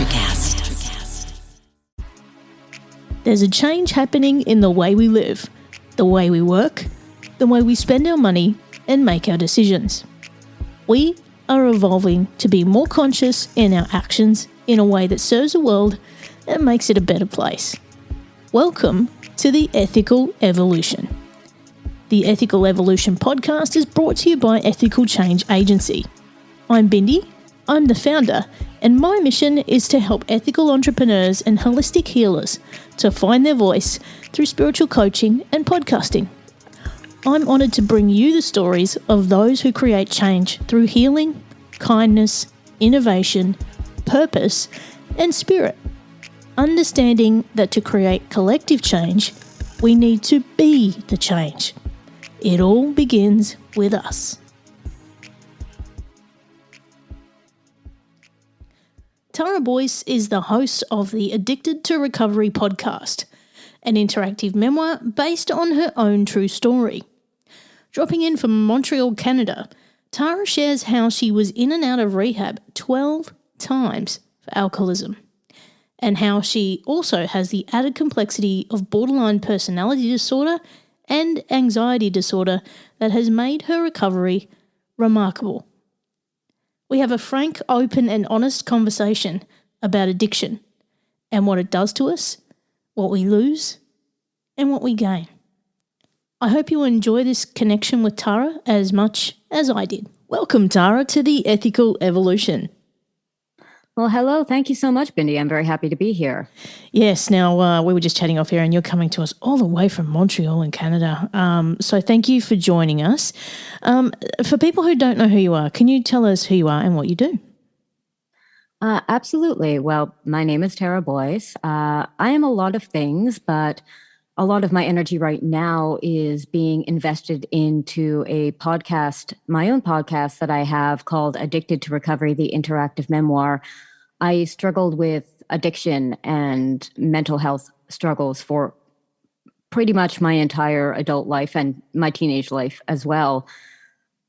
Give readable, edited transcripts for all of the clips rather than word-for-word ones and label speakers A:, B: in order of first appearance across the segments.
A: Electrocast.
B: There's a change happening in the way we live, the way we work, the way we spend our money and make our decisions. We are evolving to be more conscious in our actions in a way that serves the world and makes it a better place. Welcome to the Ethical Evolution. The Ethical Evolution podcast is brought to you by Ethical Change Agency. I'm Bindi, I'm the founder, and my mission is to help ethical entrepreneurs and holistic healers to find their voice through spiritual coaching and podcasting. I'm honoured to bring you the stories of those who create change through healing, kindness, innovation, purpose, and spirit. Understanding that to create collective change, we need to be the change. It all begins with us. Tara Boyce is the host of the Addicted to Recovery podcast, an interactive memoir based on her own true story. Dropping in from Montreal, Canada, Tara shares how she was in and out of rehab 12 times for alcoholism, and how she also has the added complexity of borderline personality disorder and anxiety disorder that has made her recovery remarkable. We have a frank, open and honest conversation about addiction and what it does to us, what we lose and what we gain. I hope you enjoy this connection with Tara as much as I did. Welcome, Tara, to the Ethical Evolution.
C: Well, hello. Thank you so much, Bindi. I'm very happy to be here.
B: Yes. Now, we were just chatting off here and you're coming to us all the way from Montreal in Canada. So thank you for joining us. For people who don't know who you are, can you tell us who you are and what you do?
C: Absolutely. Well, my name is Tara Boyce. I am a lot of things, but a lot of my energy right now is being invested into a podcast, my own podcast that I have called Addicted to Recovery, the interactive memoir. I struggled with addiction and mental health struggles for pretty much my entire adult life and my teenage life as well.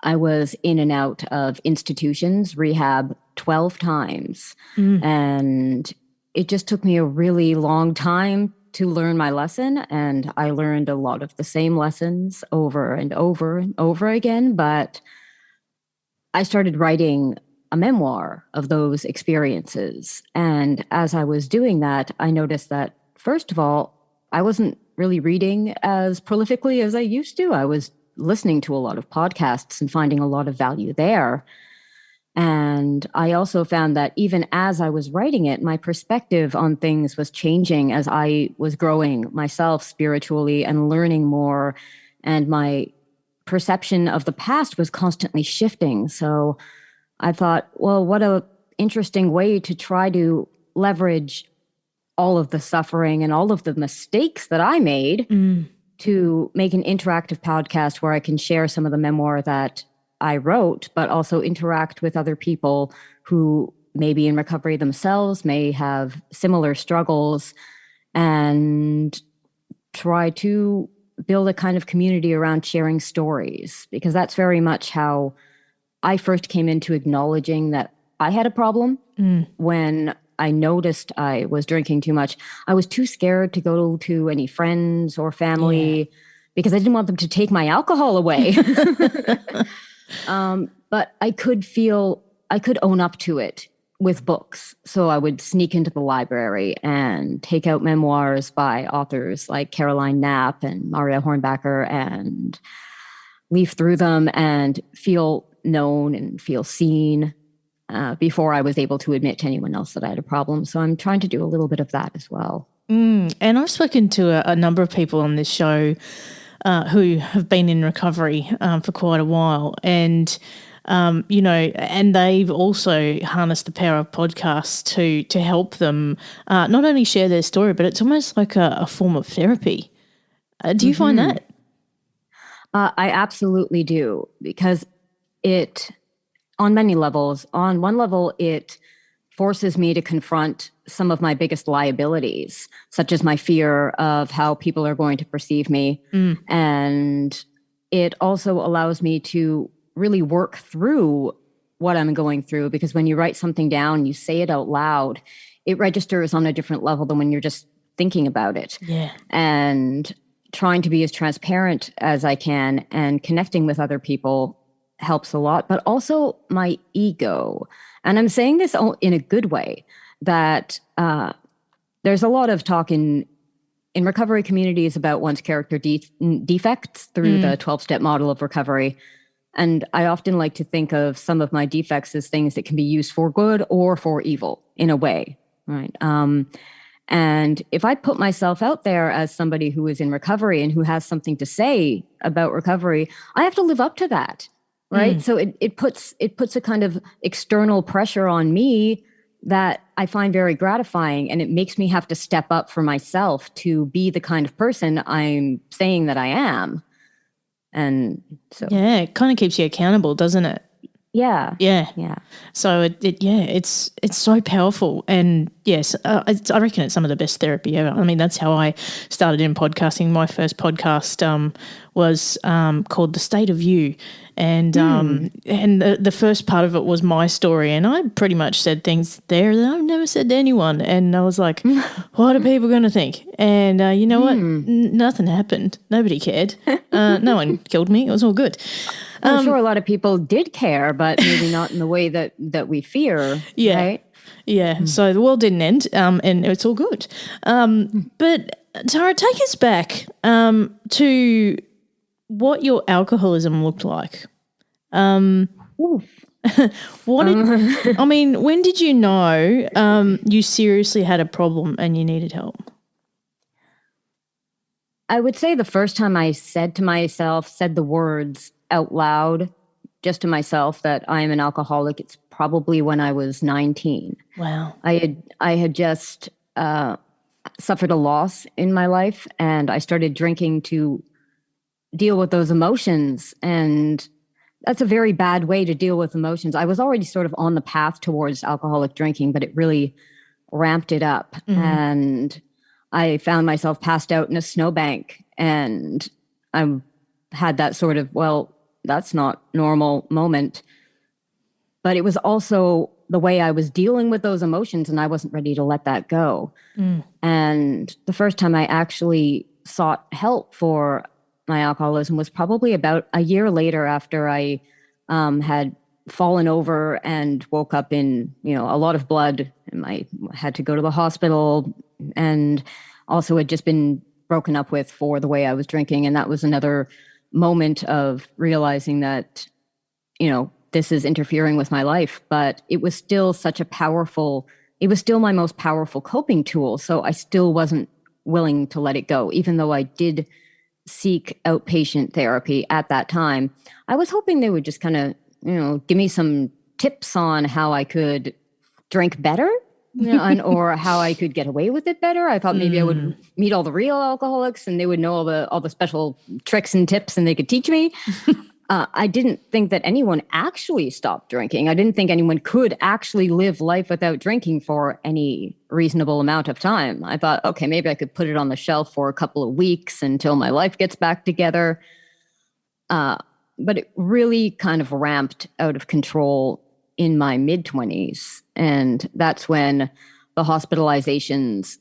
C: I was in and out of institutions, rehab 12 times. And it just took me a really long time to learn my lesson. And I learned a lot of the same lessons over and over and over again. But I started writing a memoir of those experiences. And as I was doing that, I noticed that, first of all, I wasn't really reading as prolifically as I used to. I was listening to a lot of podcasts and finding a lot of value there. And I also found that even as I was writing it, my perspective on things was changing as I was growing myself spiritually and learning more. And my perception of the past was constantly shifting. So I thought, well, what an interesting way to try to leverage all of the suffering and all of the mistakes that I made to make an interactive podcast where I can share some of the memoir that I wrote, but also interact with other people who may be in recovery themselves, may have similar struggles, and try to build a kind of community around sharing stories, because that's very much how I first came into acknowledging that I had a problem. When I noticed I was drinking too much, I was too scared to go to any friends or family because I didn't want them to take my alcohol away. But I could own up to it with books. So I would sneak into the library and take out memoirs by authors like Caroline Knapp and Maria Hornbacher and leaf through them and feel known and feel seen before I was able to admit to anyone else that I had a problem. So I'm trying to do a little bit of that as well.
B: And I've spoken to a number of people on this show who have been in recovery for quite a while. And, and they've also harnessed the power of podcasts to help them not only share their story, but it's almost like a form of therapy. Do you find that?
C: I absolutely do, because it, on many levels, on one level, it forces me to confront some of my biggest liabilities, such as my fear of how people are going to perceive me. And it also allows me to really work through what I'm going through, because when you write something down, you say it out loud, it registers on a different level than when you're just thinking about it.
B: Yeah.
C: And trying to be as transparent as I can and connecting with other people helps a lot, but also my ego. And I'm saying this in a good way, that there's a lot of talk in recovery communities about one's character defects through the 12-step model of recovery. And I often like to think of some of my defects as things that can be used for good or for evil in a way, right? And if I put myself out there as somebody who is in recovery and who has something to say about recovery, I have to live up to that, right? So it puts a kind of external pressure on me that I find very gratifying, and it makes me have to step up for myself to be the kind of person I'm saying that I am. And so,
B: yeah, it kind of keeps you accountable, doesn't it?
C: Yeah.
B: So it's so powerful, and yes, I reckon it's some of the best therapy ever. I mean, that's how I started in podcasting. My first podcast was called "The State of You," and the first part of it was my story, and I pretty much said things there that I've never said to anyone, and I was like, "What are people going to think?" And you know what? Nothing happened. Nobody cared. No one killed me. It was all good.
C: I'm sure a lot of people did care, but maybe not in the way that we fear.
B: Yeah.
C: Right?
B: Yeah. So the world didn't end, and it's all good. But Tara, take us back to what your alcoholism looked like. When did you know you seriously had a problem and you needed help?
C: I would say the first time I said the words out loud, just to myself, that I am an alcoholic, it's probably when I was 19.
B: Wow.
C: I had just suffered a loss in my life, and I started drinking to deal with those emotions. And that's a very bad way to deal with emotions. I was already sort of on the path towards alcoholic drinking, but it really ramped it up. And I found myself passed out in a snowbank, and I had that sort of, well, that's not normal moment. But it was also the way I was dealing with those emotions, and I wasn't ready to let that go. And the first time I actually sought help for my alcoholism was probably about a year later, after I had fallen over and woke up in, a lot of blood, and I had to go to the hospital, and also had just been broken up with for the way I was drinking. And that was another moment of realizing that, this is interfering with my life. But it was still it was still my most powerful coping tool. So I still wasn't willing to let it go, even though I did seek outpatient therapy at that time. I was hoping they would just kind of, give me some tips on how I could drink better, or how I could get away with it better. I thought maybe I would meet all the real alcoholics and they would know all the special tricks and tips and they could teach me. I didn't think that anyone actually stopped drinking. I didn't think anyone could actually live life without drinking for any reasonable amount of time. I thought, okay, maybe I could put it on the shelf for a couple of weeks until my life gets back together. But it really kind of ramped out of control in my mid-20s. And that's when the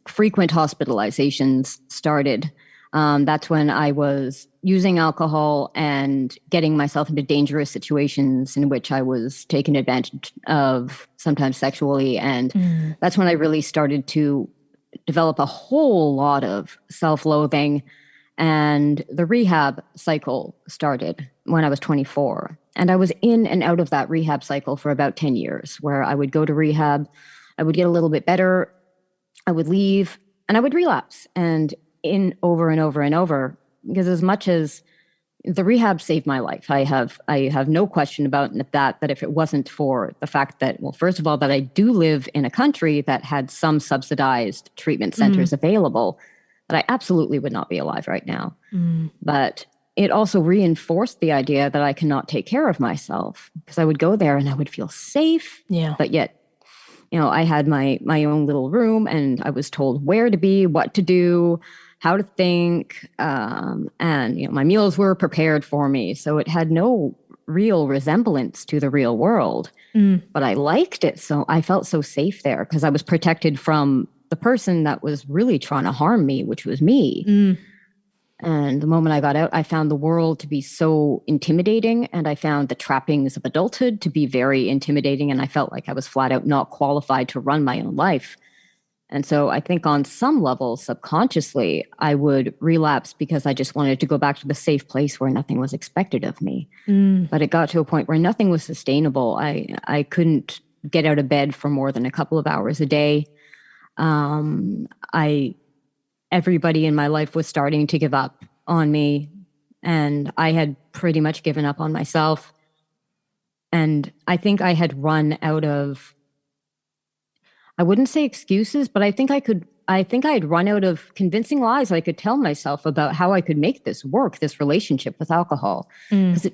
C: frequent hospitalizations started. That's when I was using alcohol and getting myself into dangerous situations in which I was taken advantage of, sometimes sexually. And that's when I really started to develop a whole lot of self-loathing. And the rehab cycle started when I was 24. And I was in and out of that rehab cycle for about 10 years, where I would go to rehab, I would get a little bit better, I would leave, and I would relapse, and in over and over and over. Because as much as the rehab saved my life, I have no question about that if it wasn't for the fact that, well, first of all, that I do live in a country that had some subsidized treatment centers available, that I absolutely would not be alive right now. But it also reinforced the idea that I cannot take care of myself, because I would go there and I would feel safe.
B: Yeah.
C: But yet, I had my own little room, and I was told where to be, what to do, how to think. And, my meals were prepared for me. So it had no real resemblance to the real world. But I liked it. So I felt so safe there because I was protected from the person that was really trying to harm me, which was me. And the moment I got out, I found the world to be so intimidating. And I found the trappings of adulthood to be very intimidating. And I felt like I was flat out not qualified to run my own life. And so I think on some level, subconsciously, I would relapse because I just wanted to go back to the safe place where nothing was expected of me. But it got to a point where nothing was sustainable. I couldn't get out of bed for more than a couple of hours a day. Everybody in my life was starting to give up on me, and I had pretty much given up on myself. And I think I had run out of, I wouldn't say excuses, but I think I had run out of convincing lies I could tell myself about how I could make this work, this relationship with alcohol. Because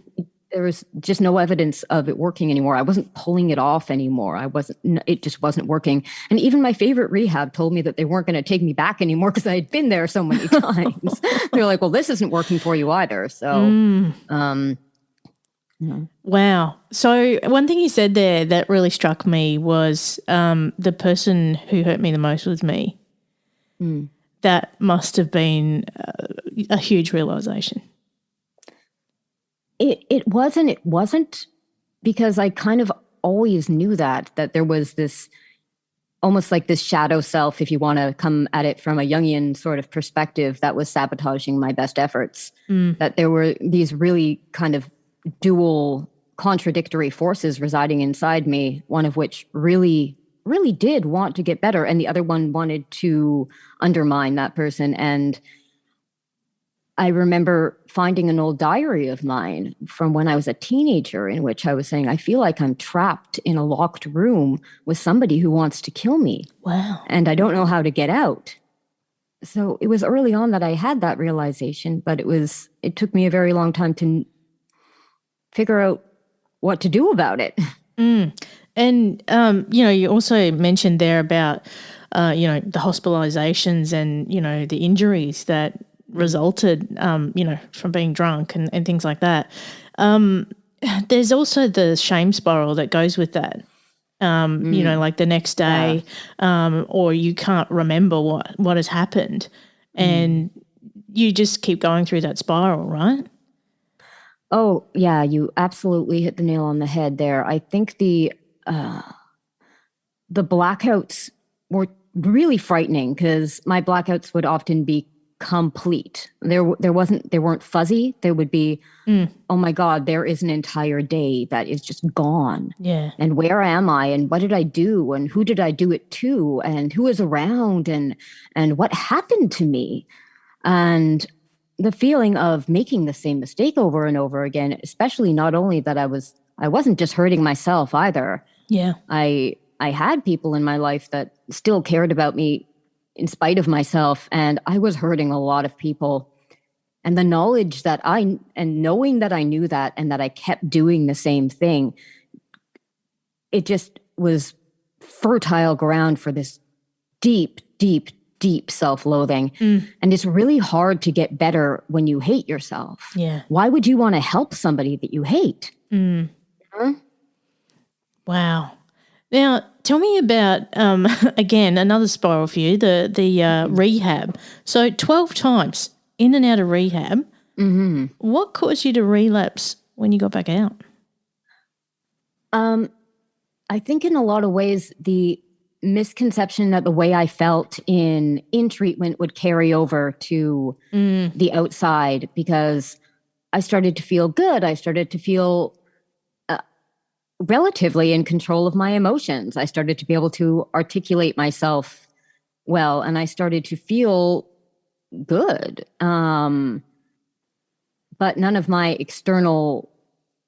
C: there was just no evidence of it working anymore. I wasn't pulling it off anymore. It just wasn't working. And even my favorite rehab told me that they weren't going to take me back anymore because I had been there so many times. They're like, well, this isn't working for you either. So,
B: Wow. So one thing you said there that really struck me was the person who hurt me the most was me. That must have been a huge realization.
C: It wasn't because I kind of always knew that there was this almost like this shadow self, if you want to come at it from a Jungian sort of perspective, that was sabotaging my best efforts. That there were these really kind of dual contradictory forces residing inside me, one of which really did want to get better, and the other one wanted to undermine that person. And I remember finding an old diary of mine from when I was a teenager in which I was saying, I feel like I'm trapped in a locked room with somebody who wants to kill me.
B: Wow.
C: And I don't know how to get out. So it was early on that I had that realization, but it took me a very long time to figure out what to do about it.
B: And, you also mentioned there about, the hospitalizations and, the injuries that resulted, from being drunk and things like that. There's also the shame spiral that goes with that. Like the next day, or you can't remember what has happened, and you just keep going through that spiral, right?
C: Oh, yeah, you absolutely hit the nail on the head there. I think the blackouts were really frightening because my blackouts would often be complete. They weren't fuzzy. They would be, oh my God, there is an entire day that is just gone.
B: Yeah.
C: And where am I? And what did I do? And who did I do it to? And who was around? And what happened to me? And the feeling of making the same mistake over and over again, especially not only that I wasn't just hurting myself either.
B: Yeah.
C: I had people in my life that still cared about me in spite of myself, and I was hurting a lot of people. And the knowledge that knowing that I knew that and that I kept doing the same thing, it just was fertile ground for this deep, deep, deep self-loathing. And it's really hard to get better when you hate yourself.
B: Yeah.
C: Why would you want to help somebody that you hate?
B: Wow. Now, tell me about, again, another spiral for you, the rehab. So 12 times in and out of rehab. What caused you to relapse when you got back out?
C: I think in a lot of ways, the misconception that the way I felt in treatment would carry over to the outside, because I started to feel good. I started to feel relatively in control of my emotions. I started to be able to articulate myself well, and I started to feel good. But none of my external,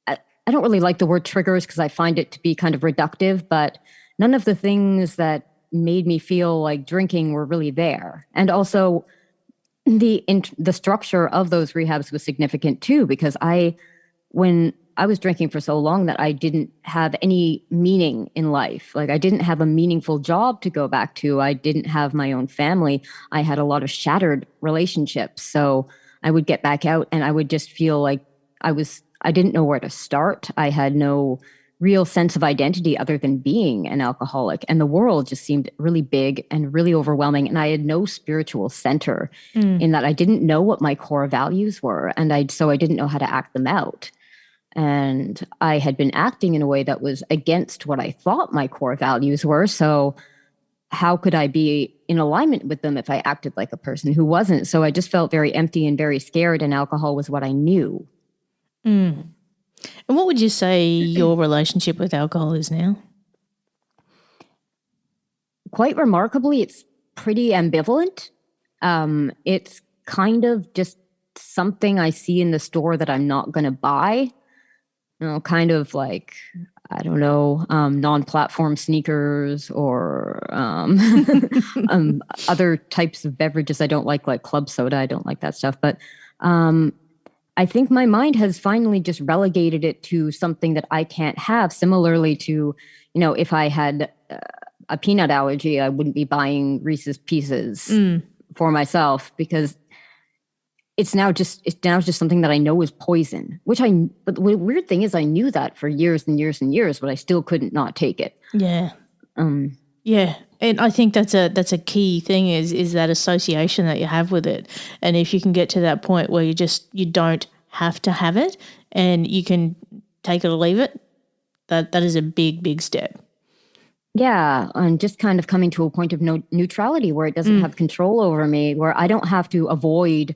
C: I don't really like the word triggers because I find it to be kind of reductive, but none of the things that made me feel like drinking were really there. And also the structure of those rehabs was significant too, because when I was drinking for so long that I didn't have any meaning in life. Like I didn't have a meaningful job to go back to. I didn't have my own family. I had a lot of shattered relationships. So I would get back out and I would just feel like I I didn't know where to start. I had no real sense of identity other than being an alcoholic. And the world just seemed really big and really overwhelming. And I had no spiritual center in that I didn't know what my core values were. And so I didn't know how to act them out. And I had been acting in a way that was against what I thought my core values were. So how could I be in alignment with them if I acted like a person who wasn't? So I just felt very empty and very scared, and alcohol was what I knew.
B: And what would you say your relationship with alcohol is now?
C: Quite remarkably, it's pretty ambivalent. It's kind of just something I see in the store that I'm not going to buy. Kind of like, I don't know, non-platform sneakers or other types of beverages I don't like club soda. I don't like that stuff. But I think my mind has finally just relegated it to something that I can't have. Similarly to, if I had a peanut allergy, I wouldn't be buying Reese's Pieces for myself, because it's now just something that I know is poison, but the weird thing is I knew that for years and years and years, but I still couldn't not take it.
B: Yeah. Yeah. And I think that's a key thing is that association that you have with it. And if you can get to that point where you don't have to have it and you can take it or leave it, that is a big, big step.
C: Yeah, and just kind of coming to a point of neutrality where it doesn't have control over me, where I don't have to avoid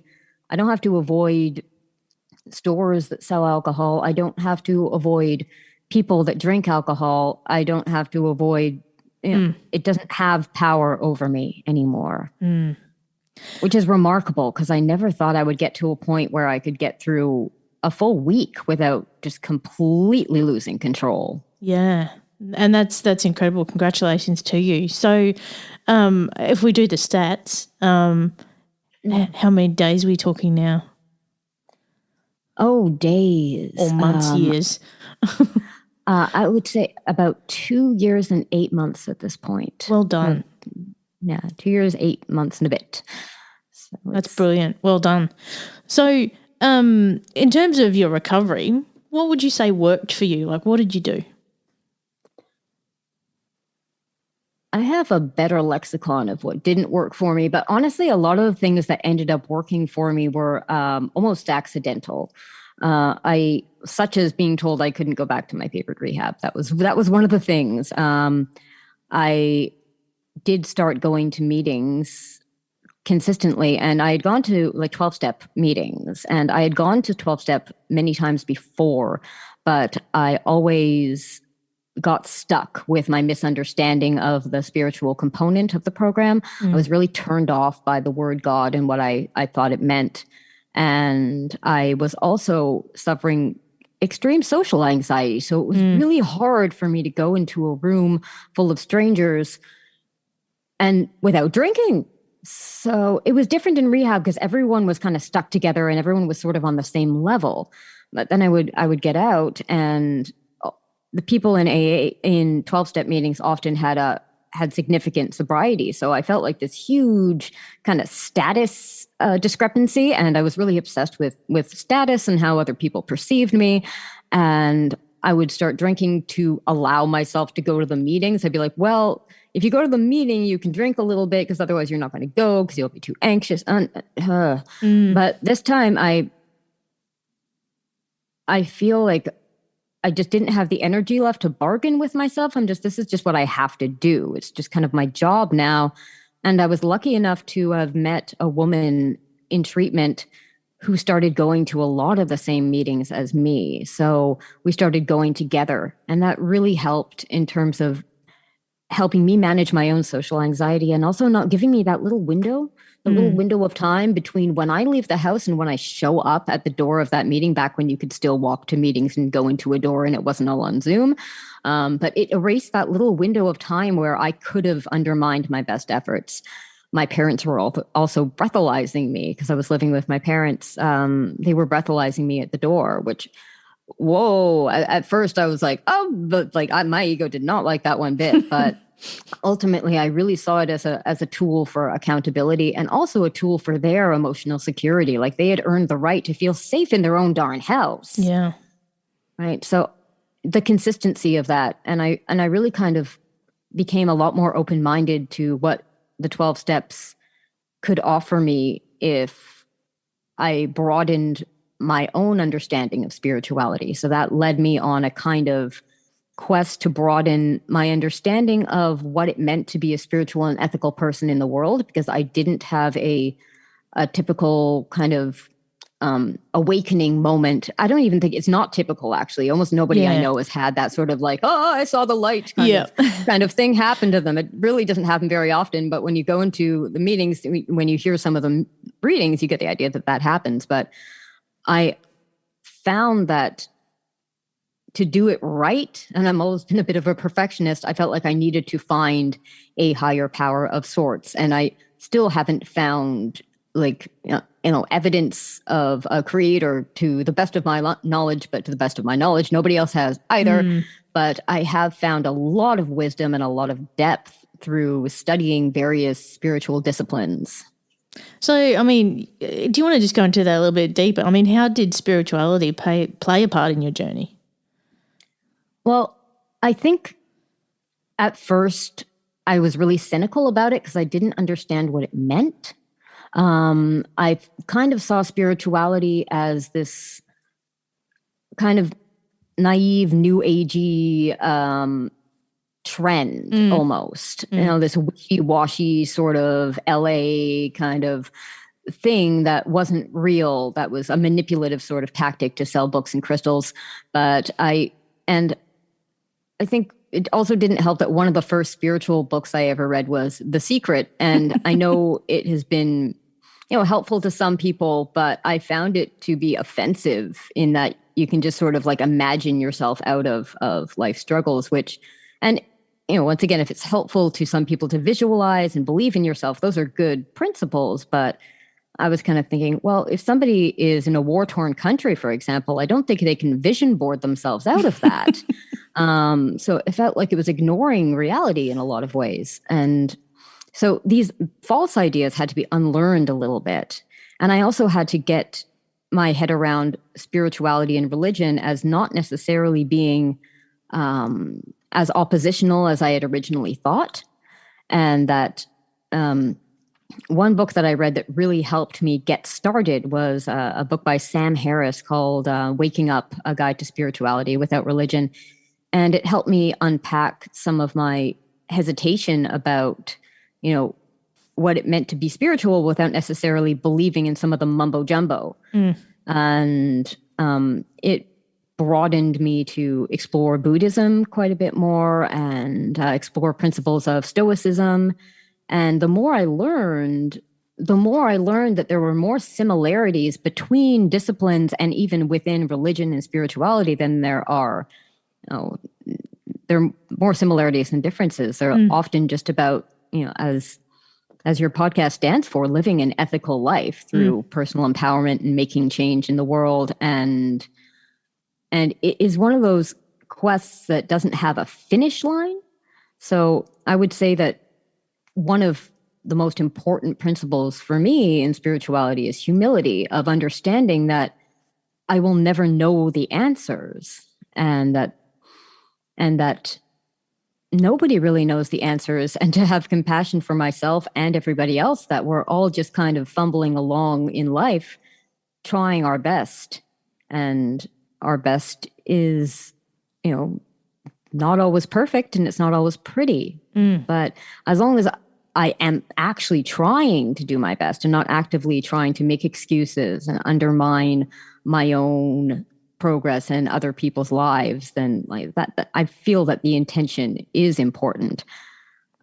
C: stores that sell alcohol. I don't have to avoid people that drink alcohol. I don't have to avoid, it doesn't have power over me anymore, which is remarkable, because I never thought I would get to a point where I could get through a full week without just completely losing control.
B: Yeah. And that's incredible. Congratulations to you. So if we do the stats, how many days are we talking now?
C: Oh, days.
B: Or months, years?
C: I would say about 2 years and 8 months at this point.
B: Well done.
C: 2 years, 8 months and a bit. So
B: that's brilliant. Well done. So in terms of your recovery, what would you say worked for you? Like, what did you do?
C: I have a better lexicon of what didn't work for me, but honestly, a lot of the things that ended up working for me were almost accidental. Such as being told I couldn't go back to my favorite rehab. That was one of the things. I did start going to meetings consistently, and I had gone to 12-step meetings, and I had gone to 12-step many times before, but I always got stuck with my misunderstanding of the spiritual component of the program. I was really turned off by the word God and what I thought it meant. And I was also suffering extreme social anxiety. So it was really hard for me to go into a room full of strangers and without drinking. So it was different in rehab because everyone was kind of stuck together and everyone was sort of on the same level. But then I would get out, and the people in AA in 12-step meetings often had significant sobriety. So I felt like this huge kind of status discrepancy. And I was really obsessed with status and how other people perceived me. And I would start drinking to allow myself to go to the meetings. I'd be like, well, if you go to the meeting, you can drink a little bit because otherwise you're not going to go because you'll be too anxious. But this time I feel like I just didn't have the energy left to bargain with myself. This is just what I have to do. It's just kind of my job now. And I was lucky enough to have met a woman in treatment who started going to a lot of the same meetings as me. So we started going together, and that really helped in terms of helping me manage my own social anxiety, and also not giving me that little window of time between when I leave the house and when I show up at the door of that meeting, back when you could still walk to meetings and go into a door and it wasn't all on Zoom. But it erased that little window of time where I could have undermined my best efforts. My parents were also breathalyzing me because I was living with my parents. They were breathalyzing me at the door, which, whoa, at first I was like, oh, but my ego did not like that one bit. But ultimately, I really saw it as a tool for accountability and also a tool for their emotional security. Like, they had earned the right to feel safe in their own darn house.
B: Yeah.
C: Right. So the consistency of that, and I really kind of became a lot more open-minded to what the 12 steps could offer me if I broadened my own understanding of spirituality. So that led me on a kind of quest to broaden my understanding of what it meant to be a spiritual and ethical person in the world, because I didn't have a typical kind of awakening moment. I don't even think it's not typical, actually. Almost nobody I know has had that sort of like, oh, I saw the light kind of thing happen to them. It really doesn't happen very often. But when you go into the meetings, when you hear some of the readings, you get the idea that happens. But I found that to do it right, and I'm always been a bit of a perfectionist, I felt like I needed to find a higher power of sorts. And I still haven't found evidence of a creator to the best of my knowledge, but to the best of my knowledge, nobody else has either. But I have found a lot of wisdom and a lot of depth through studying various spiritual disciplines.
B: So, I mean, do you want to just go into that a little bit deeper? I mean, how did spirituality play a part in your journey?
C: Well, I think at first I was really cynical about it because I didn't understand what it meant. I kind of saw spirituality as this kind of naive, new agey trend almost. You know, this wishy-washy sort of LA kind of thing that wasn't real, that was a manipulative sort of tactic to sell books and crystals. But I think it also didn't help that one of the first spiritual books I ever read was The Secret. And I know it has been, helpful to some people, but I found it to be offensive in that you can just sort of like imagine yourself out of life struggles, once again, if it's helpful to some people to visualize and believe in yourself, those are good principles. But I was kind of thinking, well, if somebody is in a war-torn country, for example, I don't think they can vision board themselves out of that. So it felt like it was ignoring reality in a lot of ways. And so these false ideas had to be unlearned a little bit. And I also had to get my head around spirituality and religion as not necessarily being as oppositional as I had originally thought. And that one book that I read that really helped me get started was a book by Sam Harris called Waking Up, A Guide to Spirituality Without Religion. And it helped me unpack some of my hesitation about, what it meant to be spiritual without necessarily believing in some of the mumbo jumbo. And it broadened me to explore Buddhism quite a bit more and explore principles of Stoicism. And the more I learned that there were more similarities between disciplines and even within religion and spirituality than there are. There are more similarities than differences. They're often just about, as your podcast stands for, living an ethical life through personal empowerment and making change in the world. And it is one of those quests that doesn't have a finish line. So I would say that one of the most important principles for me in spirituality is humility, of understanding that I will never know the answers, and that nobody really knows the answers, and to have compassion for myself and everybody else, that we're all just kind of fumbling along in life, trying our best. And our best is, not always perfect, and it's not always pretty. But as long as I am actually trying to do my best and not actively trying to make excuses and undermine my own progress and other people's lives, then like that I feel that the intention is important.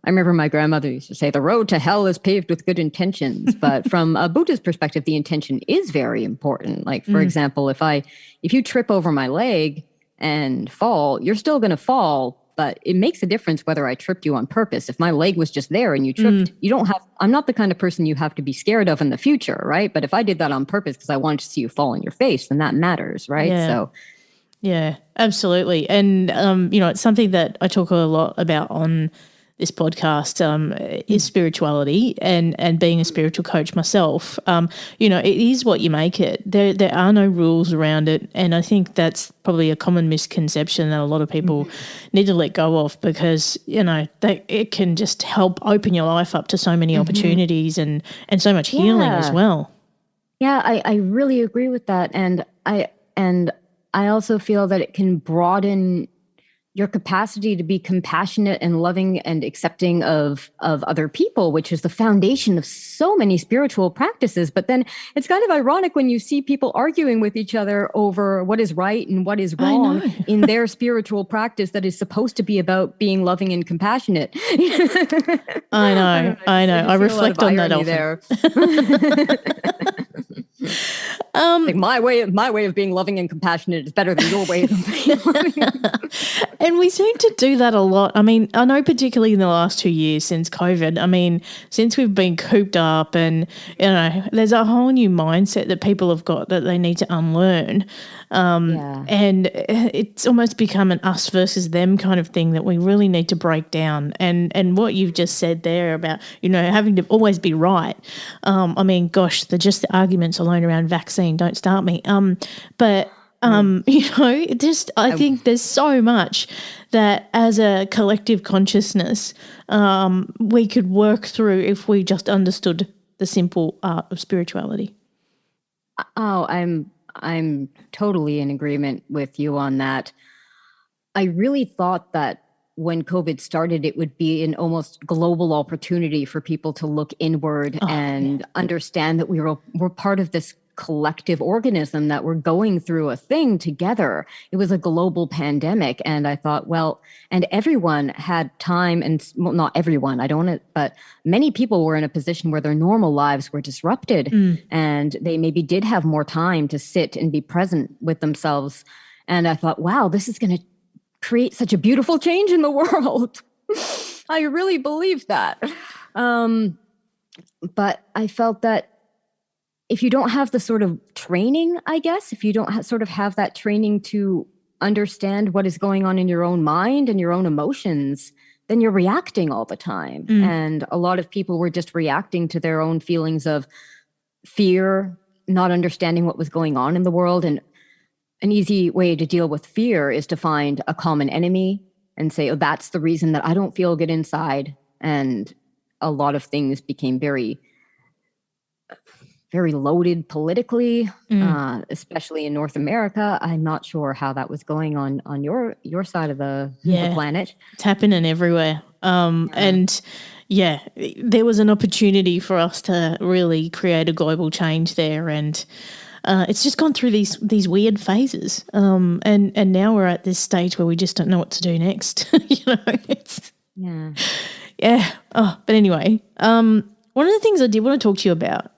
C: I remember my grandmother used to say, the road to hell is paved with good intentions. But from a Buddhist perspective, the intention is very important. Like, for example, if you trip over my leg and fall, you're still going to fall. But it makes a difference whether I tripped you on purpose. If my leg was just there and you tripped, I'm not the kind of person you have to be scared of in the future, right? But if I did that on purpose because I wanted to see you fall on your face, then that matters, right?
B: Yeah.
C: So,
B: yeah, absolutely. And, it's something that I talk a lot about on this podcast is spirituality, and being a spiritual coach myself. It is what you make it. There are no rules around it, and I think that's probably a common misconception that a lot of people need to let go of, because it can just help open your life up to so many opportunities and so much healing as well.
C: Yeah, I really agree with that, and I also feel that it can broaden your capacity to be compassionate and loving and accepting of other people, which is the foundation of so many spiritual practices. But then it's kind of ironic when you see people arguing with each other over what is right and what is wrong in their spiritual practice that is supposed to be about being loving and compassionate.
B: I know. I reflect on that often.
C: There. Like my way of being loving and compassionate is better than your way of being loving.
B: And we seem to do that a lot. I mean, I know particularly in the last 2 years since COVID, since we've been cooped up, and, there's a whole new mindset that people have got that they need to unlearn. And it's almost become an us versus them kind of thing that we really need to break down. And what you've just said there about, having to always be right. The arguments alone around vaccine, don't start me. I think there's so much that as a collective consciousness we could work through if we just understood the simple art of spirituality.
C: Oh, I'm totally in agreement with you on that. I really thought that when COVID started, it would be an almost global opportunity for people to look inward and understand that we're part of this collective organism, that we're going through a thing together. It was a global pandemic. And I thought, and everyone had time, and not everyone, but many people were in a position where their normal lives were disrupted and they maybe did have more time to sit and be present with themselves. And I thought, wow, this is going to create such a beautiful change in the world. I really believe that. But I felt that if you don't have the sort of training, I guess, if you don't have that training to understand what is going on in your own mind and your own emotions, then you're reacting all the time. And a lot of people were just reacting to their own feelings of fear, not understanding what was going on in the world. And an easy way to deal with fear is to find a common enemy and say, that's the reason that I don't feel good inside. And a lot of things became very, very loaded politically, especially in North America. I'm not sure how that was going on your side of the planet.
B: It's happening everywhere. And there was an opportunity for us to really create a global change there, and it's just gone through these weird phases. And now we're at this stage where we just don't know what to do next. But anyway, one of the things I did want to talk to you about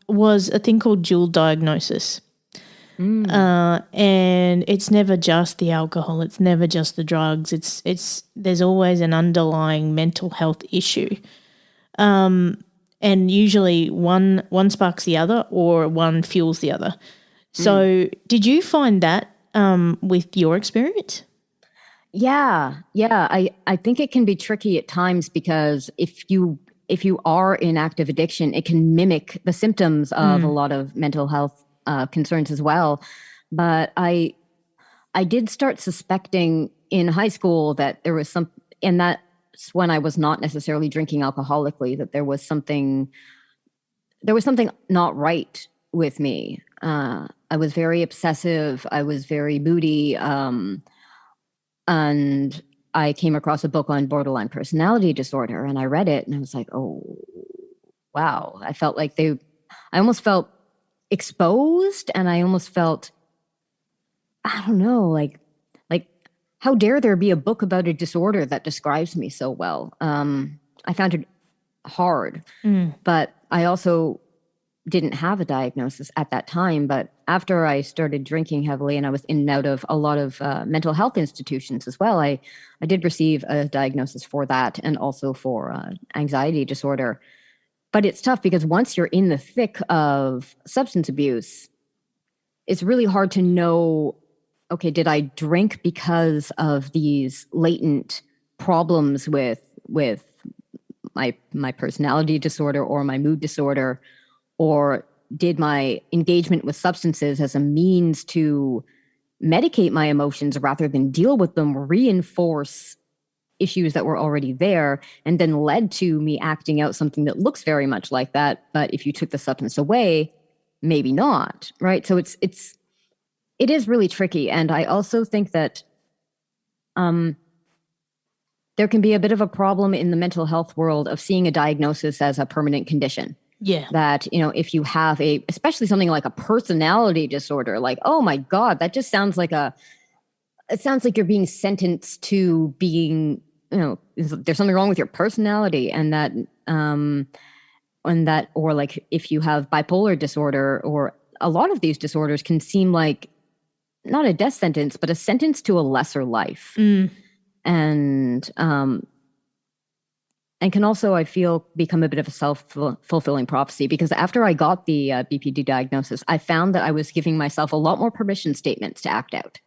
B: was a thing called dual diagnosis. And it's never just the alcohol, it's never just the drugs, there's always an underlying mental health issue. And usually one sparks the other, or one fuels the other. So did you find that with your experience?
C: Yeah. I think it can be tricky at times, because if you are in active addiction, it can mimic the symptoms of a lot of mental health concerns as well. But I did start suspecting in high school that there was and that's when I was not necessarily drinking alcoholically, that there was something not right with me. I was very obsessive. I was very moody. And I came across a book on borderline personality disorder, and I read it, and I was like, oh, wow. I felt like I almost felt exposed, and I almost felt, I don't know, like how dare there be a book about a disorder that describes me so well? I found it hard, but I also didn't have a diagnosis at that time. But after I started drinking heavily, and I was in and out of a lot of mental health institutions as well, I did receive a diagnosis for that, and also for anxiety disorder. But it's tough, because once you're in the thick of substance abuse, it's really hard to know, okay, did I drink because of these latent problems with with my personality disorder or my mood disorder, or did my engagement with substances as a means to medicate my emotions rather than deal with them, reinforce issues that were already there, and then led to me acting out something that looks very much like that, but if you took the substance away, maybe not, right? So it is really tricky. And I also think that there can be a bit of a problem in the mental health world of seeing a diagnosis as a permanent condition.
B: Yeah.
C: That, if you have especially something like a personality disorder, like, oh my God, that just sounds like it sounds like you're being sentenced to being, there's something wrong with your personality, and that, or like if you have bipolar disorder, or a lot of these disorders can seem like not a death sentence, but a sentence to a lesser life. And can also, I feel, become a bit of a self-fulfilling prophecy, because after I got the BPD diagnosis, I found that I was giving myself a lot more permission statements to act out.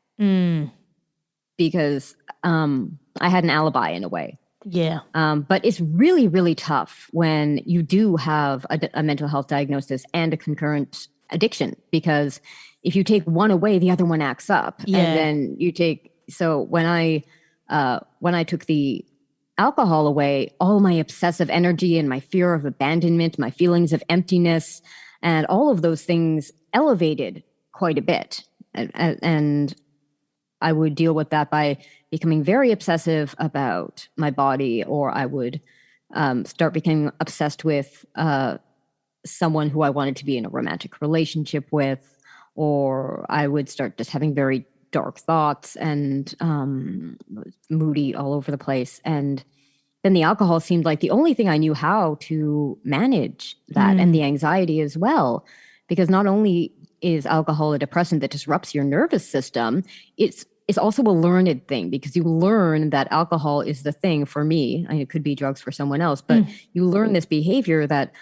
C: Because I had an alibi in a way.
B: Yeah.
C: But it's really, really tough when you do have a mental health diagnosis and a concurrent addiction, because if you take one away, the other one acts up.
B: Yeah.
C: And then so when I took the alcohol away, all my obsessive energy and my fear of abandonment, my feelings of emptiness, and all of those things elevated quite a bit. And I would deal with that by becoming very obsessive about my body, or I would start becoming obsessed with someone who I wanted to be in a romantic relationship with, or I would start just having very dark thoughts and moody all over the place. And then the alcohol seemed like the only thing I knew how to manage that, and the anxiety as well. Because not only is alcohol a depressant that disrupts your nervous system, it's also a learned thing, because you learn that alcohol is the thing for me. I mean, it could be drugs for someone else, but you learn this behavior that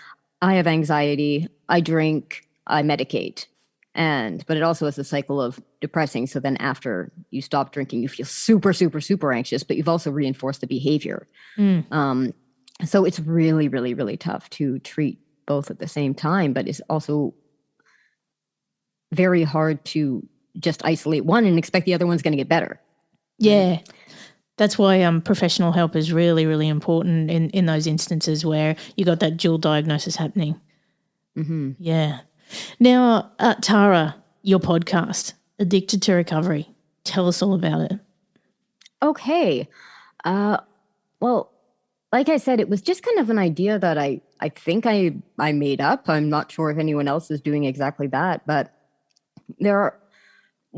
C: I have anxiety, I drink, I medicate. But it also is a cycle of depressing. So then after you stop drinking, you feel super, super, super anxious, but you've also reinforced the behavior. So it's really, really, really tough to treat both at the same time, but it's also very hard to just isolate one and expect the other one's going to get better.
B: Yeah. That's why professional help is really, really important in those instances where you got that dual diagnosis happening. Yeah. Now, Tara, your podcast, Addicted to Recovery. Tell us all about it.
C: Okay. Well, like I said, it was just kind of an idea that I think I made up. I'm not sure if anyone else is doing exactly that, but there are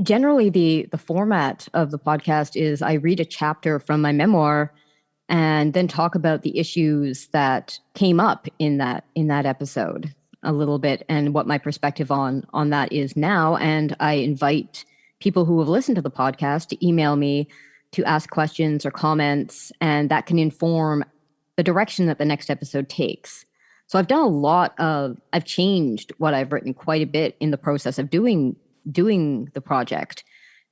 C: generally the format of the podcast is I read a chapter from my memoir and then talk about the issues that came up in that episode a little bit, and what my perspective on that is now. And I invite people who have listened to the podcast to email me to ask questions or comments, and that can inform the direction that the next episode takes. So I've changed what I've written quite a bit in the process of doing the project,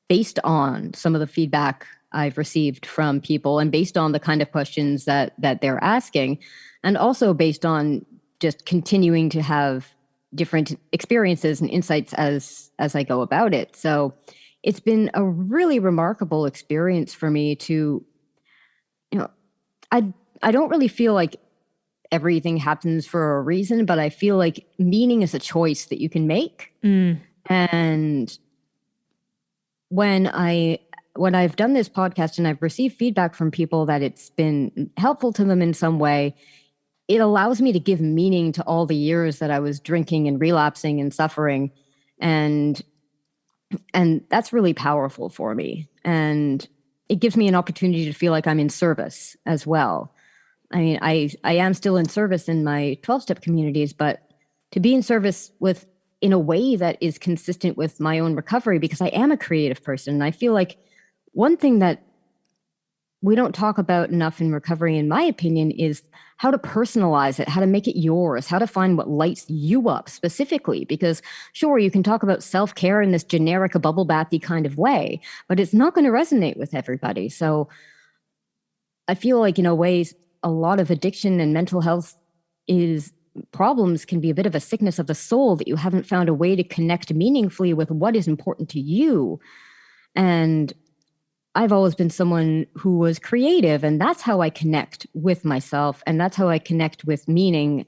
C: based on some of the feedback I've received from people, and based on the kind of questions that they're asking, and also based on just continuing to have different experiences and insights as I go about it. So it's been a really remarkable experience for me to, I don't really feel like everything happens for a reason, but I feel like meaning is a choice that you can make. And when I've done this podcast and I've received feedback from people that it's been helpful to them in some way, it allows me to give meaning to all the years that I was drinking and relapsing and suffering. And that's really powerful for me. And it gives me an opportunity to feel like I'm in service as well. I mean, I am still in service in my 12-step communities, but to be in service in a way that is consistent with my own recovery, because I am a creative person. And I feel like one thing that we don't talk about enough in recovery, in my opinion, is how to personalize it, how to make it yours, how to find what lights you up specifically. Because sure, you can talk about self-care in this generic, a bubble bathy kind of way, but it's not going to resonate with everybody. So I feel like, in a a lot of addiction and mental health is problems can be a bit of a sickness of the soul, that you haven't found a way to connect meaningfully with what is important to you. And I've always been someone who was creative, and that's how I connect with myself, and that's how I connect with meaning.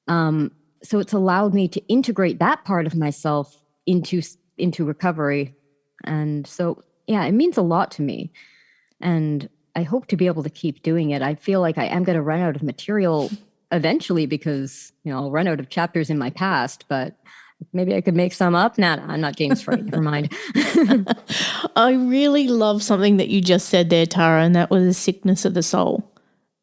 C: So it's allowed me to integrate that part of myself into recovery. And so, yeah, it means a lot to me. And I hope to be able to keep doing it. I feel like I am going to run out of material eventually because, I'll run out of chapters in my past, but maybe I could make some up. Nah, I'm not James Frey. Never mind.
B: I really love something that you just said there, Tara, and that was the sickness of the soul.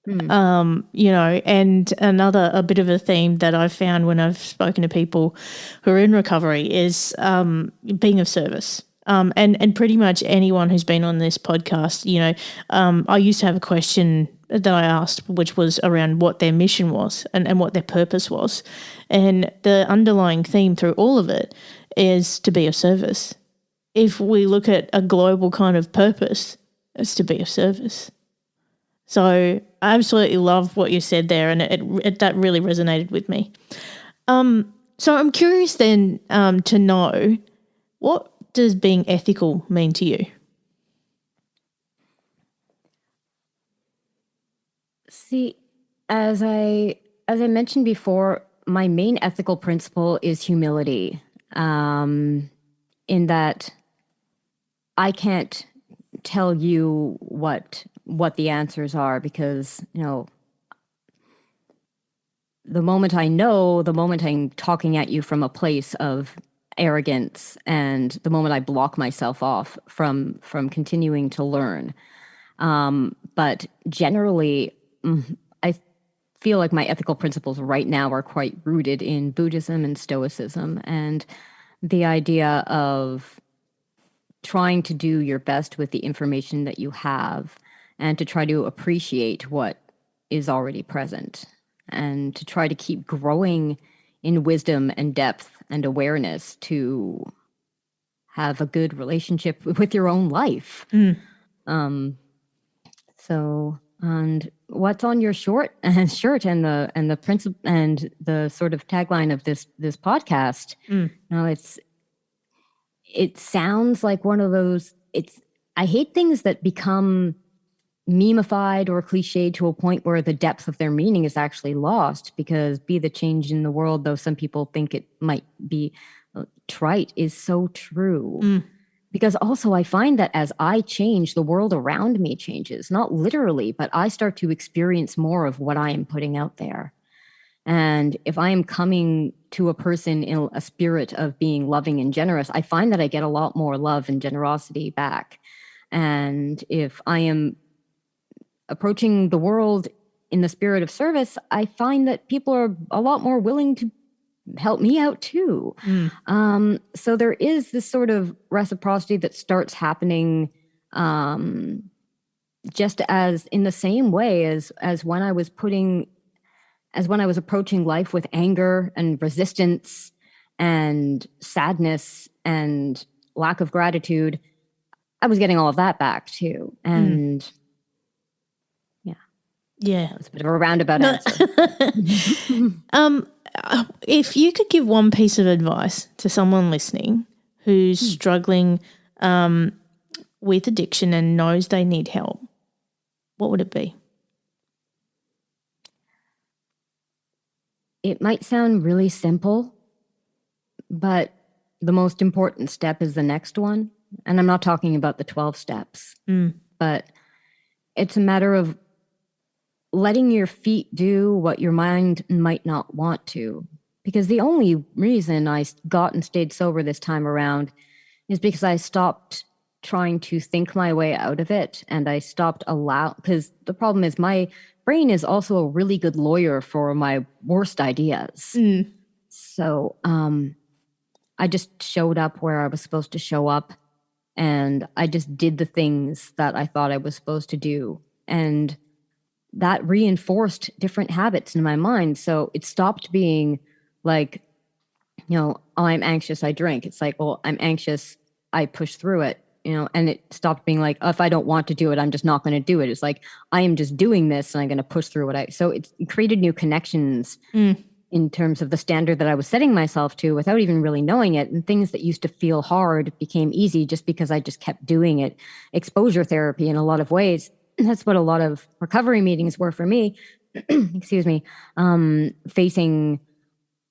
B: And a bit of a theme that I've found when I've spoken to people who are in recovery is being of service. And pretty much anyone who's been on this podcast, I used to have a question that I asked, which was around what their mission was and what their purpose was. And the underlying theme through all of it is to be of service. If we look at a global kind of purpose, it's to be of service. So I absolutely love what you said there, and it that really resonated with me. So I'm curious then to know, what does being ethical mean to you?
C: See, as I mentioned before, my main ethical principle is humility. In that I can't tell you what the answers are, because the moment I'm talking at you from a place of arrogance, and the moment I block myself off from continuing to learn. But generally, I feel like my ethical principles right now are quite rooted in Buddhism and Stoicism, and the idea of trying to do your best with the information that you have, and to try to appreciate what is already present, and to try to keep growing in wisdom and depth and awareness to have a good relationship with your own life. So, and what's on your shirt and the principle and the sort of tagline of this podcast, it sounds like one of those, I hate things that become memeified or cliched to a point where the depth of their meaning is actually lost, because be the change in the world, though some people think it might be trite, is so true. Because also I find that as I change, the world around me changes, not literally, but I start to experience more of what I am putting out there. And if I am coming to a person in a spirit of being loving and generous, I find that I get a lot more love and generosity back. And if I am approaching the world in the spirit of service, I find that people are a lot more willing to help me out too. So there is this sort of reciprocity that starts happening, just as in the same way as when I was approaching life with anger and resistance and sadness and lack of gratitude, I was getting all of that back too. And
B: yeah,
C: that was a bit of a roundabout answer.
B: If you could give one piece of advice to someone listening who's struggling with addiction and knows they need help, what would it be?
C: It might sound really simple, but the most important step is the next one. And I'm not talking about the 12 steps, but it's a matter of letting your feet do what your mind might not want to. Because the only reason I got and stayed sober this time around is because I stopped trying to think my way out of it, and I stopped because the problem is my brain is also a really good lawyer for my worst ideas. So I just showed up where I was supposed to show up, and I just did the things that I thought I was supposed to do. And that reinforced different habits in my mind. So it stopped being like, oh, I'm anxious, I drink. It's like, well, I'm anxious, I push through it. and it stopped being like, oh, if I don't want to do it, I'm just not going to do it. It's like, I am just doing this and I'm going to push through so it created new connections in terms of the standard that I was setting myself to without even really knowing it. And things that used to feel hard became easy just because I just kept doing it. Exposure therapy in a lot of ways. That's what a lot of recovery meetings were for me. Excuse me. Facing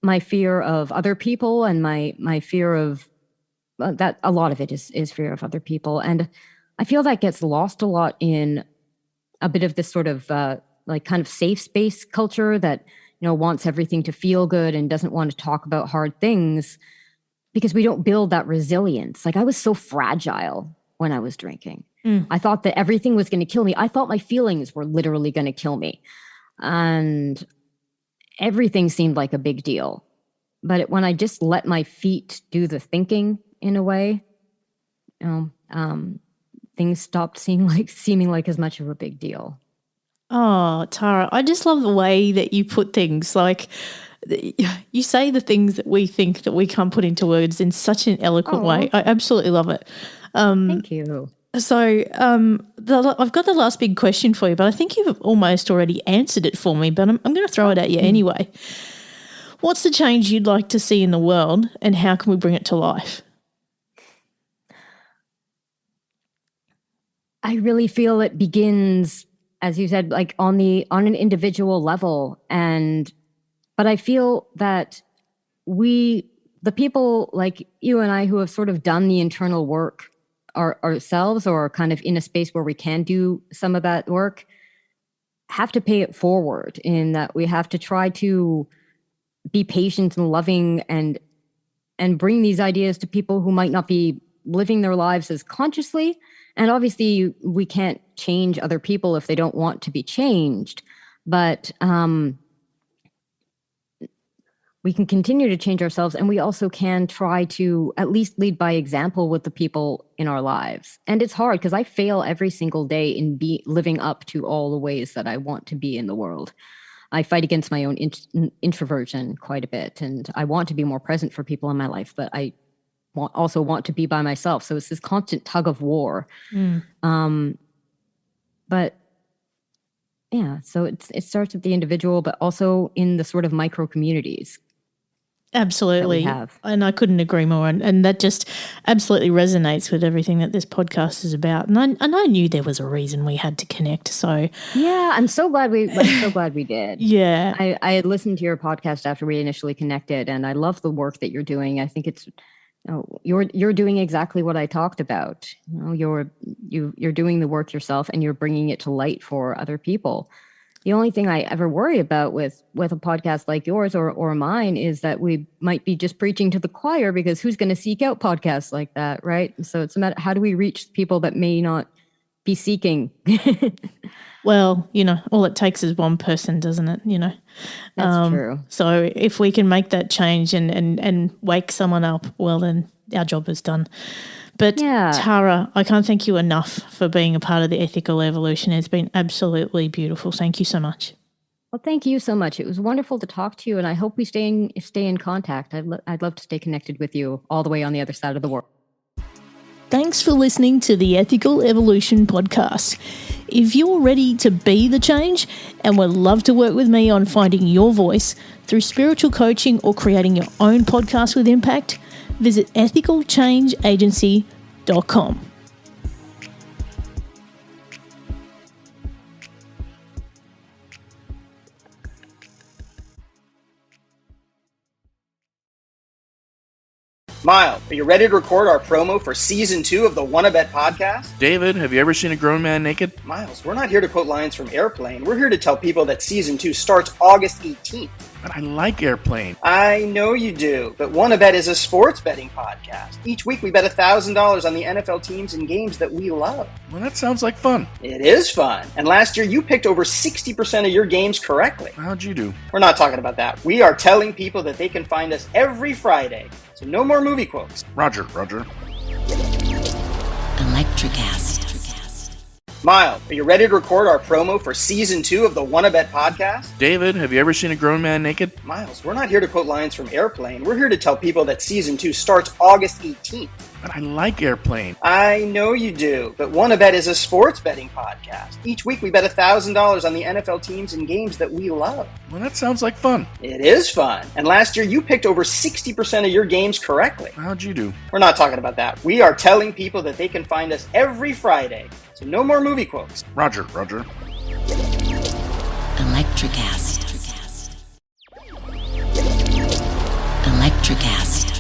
C: my fear of other people and my fear of that. A lot of it is fear of other people. And I feel that gets lost a lot in a bit of this sort of kind of safe space culture that, wants everything to feel good and doesn't want to talk about hard things because we don't build that resilience. Like I was so fragile when I was drinking. I thought that everything was going to kill me. I thought my feelings were literally going to kill me. And everything seemed like a big deal. But when I just let my feet do the thinking in a way, things stopped seeming like as much of a big deal.
B: Oh, Tara, I just love the way that you put things. Like you say the things that we think that we can't put into words in such an eloquent way. I absolutely love it.
C: Thank you.
B: So I've got the last big question for you, but I think you've almost already answered it for me, but I'm going to throw it at you anyway. What's the change you'd like to see in the world and how can we bring it to life?
C: I really feel it begins, as you said, like on an individual level. But I feel that the people like you and I who have sort of done the internal work ourselves or kind of in a space where we can do some of that work have to pay it forward in that we have to try to be patient and loving and bring these ideas to people who might not be living their lives as consciously. And obviously we can't change other people if they don't want to be changed, but we can continue to change ourselves, and we also can try to at least lead by example with the people in our lives. And it's hard because I fail every single day in living up to all the ways that I want to be in the world. I fight against my own introversion quite a bit, and I want to be more present for people in my life, but I also want to be by myself. So it's this constant tug of war. But yeah, so it starts at the individual, but also in the sort of micro communities.
B: Absolutely. And I couldn't agree more. And that just absolutely resonates with everything that this podcast is about. And I knew there was a reason we had to connect. So
C: yeah, I'm so glad we did.
B: Yeah.
C: I had listened to your podcast after we initially connected, and I love the work that you're doing. I think it's you're doing exactly what I talked about. You're doing the work yourself, and you're bringing it to light for other people. The only thing I ever worry about with a podcast like yours or mine is that we might be just preaching to the choir, because who's going to seek out podcasts like that, right? So it's a matter, how do we reach people that may not be seeking?
B: Well, all it takes is one person, doesn't it?
C: That's true.
B: So if we can make that change and wake someone up, well, then our job is done. But yeah. Tara, I can't thank you enough for being a part of the Ethical Evolution. It's been absolutely beautiful. Thank you so much.
C: Well, thank you so much. It was wonderful to talk to you, and I hope we stay in contact. I'd love to stay connected with you all the way on the other side of the world.
B: Thanks for listening to the Ethical Evolution podcast. If you're ready to be the change and would love to work with me on finding your voice through spiritual coaching or creating your own podcast with impact, visit ethicalchangeagency.com.
A: Miles, are you ready to record our promo for Season 2 of the Wanna Bet podcast?
D: David, have you ever seen a grown man naked?
A: Miles, we're not here to quote lines from Airplane. We're here to tell people that Season 2 starts August 18th.
D: But I like Airplane.
A: I know you do, but Wanna Bet is a sports betting podcast. Each week we bet $1,000 on the NFL teams and games that we love.
D: Well, that sounds like fun.
A: It is fun. And last year you picked over 60% of your games correctly.
D: How'd you do?
A: We're not talking about that. We are telling people that they can find us every Friday. So no more movie quotes.
D: Roger.
E: Electricast.
A: Miles, are you ready to record our promo for Season 2 of the Wanna Bet podcast?
D: David, have you ever seen a grown man naked?
A: Miles, we're not here to quote lines from Airplane. We're here to tell people that Season 2 starts August 18th.
D: But I like airplane.
A: I know you do, but Wanna Bet is a sports betting podcast. Each week we bet $1,000 on the NFL teams and games that we love.
D: Well, that sounds like fun.
A: It is fun. And last year you picked over 60% of your games correctly.
D: How'd you do?
A: We're not talking about that. We are telling people that they can find us every Friday. So no more movie quotes.
D: Roger.
E: Electricast.